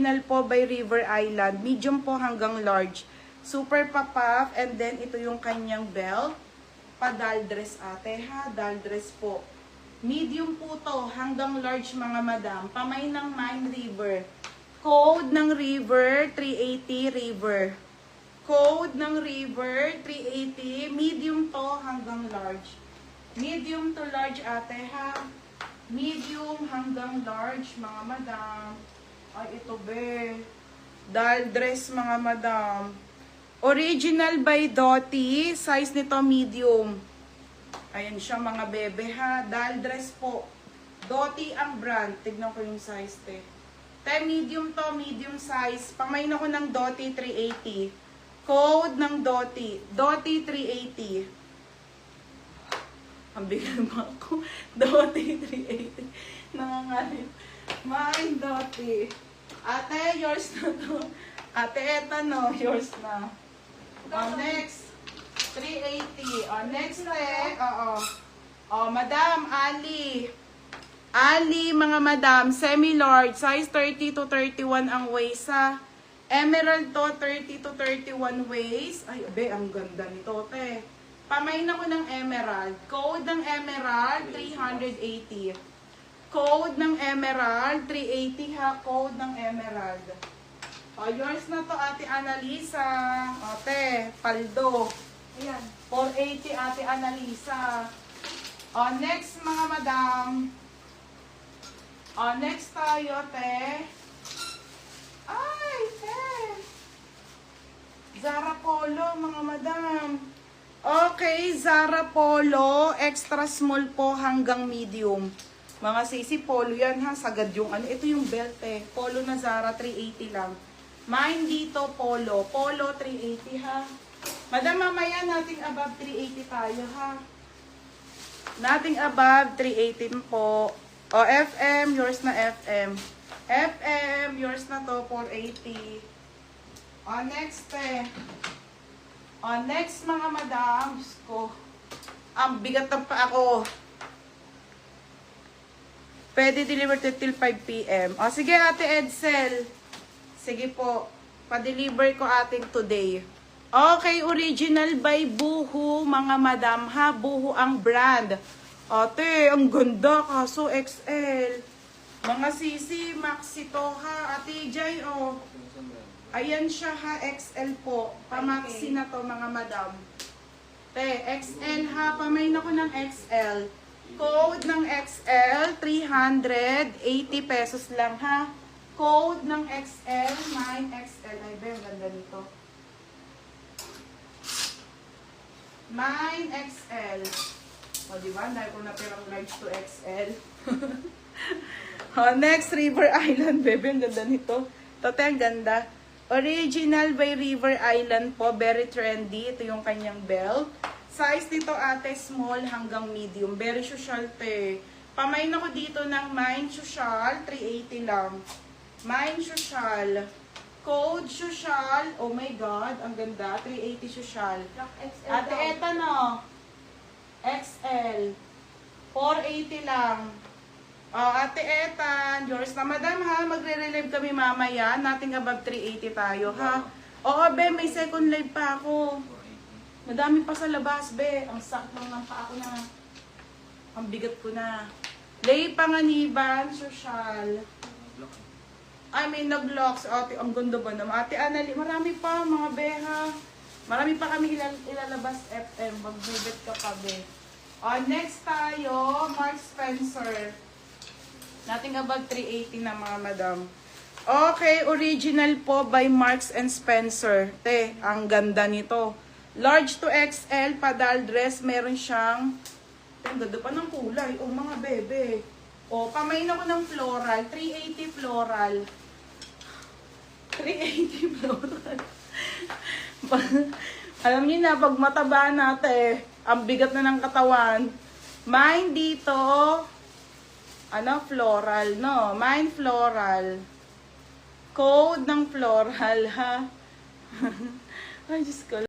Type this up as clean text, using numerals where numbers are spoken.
original po by River Island. Medium po hanggang large. Super pa-puff. And then, ito yung kanyang belt. Pa-doll dress ate ha. Doll dress po. Medium po to hanggang large mga madam. Pamay ng Mine River. Code ng River, 380 River. Code ng River, 380. Medium to hanggang large. Medium to large ate ha. Medium hanggang large mga madam. Ay ito be. Doll dress mga madam. Original by Dottie. Size nito medium. Ayan siya mga bebe ha. Doll dress po. Dottie ang brand. Tignan ko yung size te. Medium to, medium size. Pamain ako ng Dottie 380. Code ng Dottie. Dottie 380. Ang bigay mo ako. Dottie 380. Nangangalit. Mine Dottie. Ate, yours na to. Ate, eto no. Yours na. Next. 380. Next oo. Madam, Ali. Ali, mga madam, semi-large, size 30 to 31 ang waist ha. Emerald to, 30 to 31 waist. Ay, abe, ang ganda nito, te. Pamain ako ng emerald. Code ng emerald, 380. Code ng emerald, 380 ha. Code ng emerald. Yours na to, ate Annalisa. Te, paldo. Ayan, 480, ate Annalisa. Next, mga madam. Next tayo, te. Ay, te. Zara Polo, mga madam. Okay, Zara Polo. Extra small po hanggang medium. Mga sisi, polo yan ha. Sagad yung ano. Ito yung belt eh. Polo na Zara, 380 lang. Mine dito, polo. Polo, 380 ha. Madam, mamaya nating above 380 tayo ha. Nating above 380 po. FM, yours na FM. FM, yours na to, 480. Next next mga madam. Diyos ko. Ang bigat ng pa ako. Pwede deliver till 5 p.m. Sige ate Edsel. Sige po. Pa-deliver ko ating today. Okay, original by Boohoo, mga madam ha. Boohoo ang brand. Ate, ang ganda, kaso XL. Mga sisi, maxi to ha. Ate Jai, ayan siya ha, XL po. Pamaxi na to mga madam. Te, XL ha, pamain ako ng XL. Code ng XL, 380 pesos lang ha. Code ng XL, mine XL. Ay ba, ang ganda nito. Mine XL. Diba? Dahil ko na perang large to XL. Next, River Island, bebe. Ang ganda nito. Tote, ang ganda. Original by River Island po. Very trendy. Ito yung kanyang belt. Size nito ate, small hanggang medium. Very social te. Pamain ako dito ng Mine Social. 380 lang. Mine Social. Code Social. Oh my God. Ang ganda. 380 Social. Ate, eto no. XL. 480 lang. Ate Etan, yours na madam ha. Magre-relive kami mamaya. Nating above 380 tayo ha. Be, may second live pa ako. Madami pa sa labas, be. Ang sakit lang ng paa ko na. Ang bigat ko na. Lay Panganiban, social. Ay, may nag-locks. Ate, ang ganda ba naman? Ate Anali, marami pa mga beha. Marami pa kami ilalabas FM. Magbibit ka pa, be. Next tayo, Mark Spencer. Nating above 380 na mga madam. Okay, original po by Marks and Spencer. Te, ang ganda nito. Large to XL, padal dress. Meron siyang, ang ganda pa ng kulay. Mga bebe. Pamain ako ng floral. 380 floral. 380 floral. Alam niyo na, pag mataba natin, ang bigat na ng katawan. Mine dito, floral, no? Mine floral. Code ng floral, ha? Ay, Diyos ko.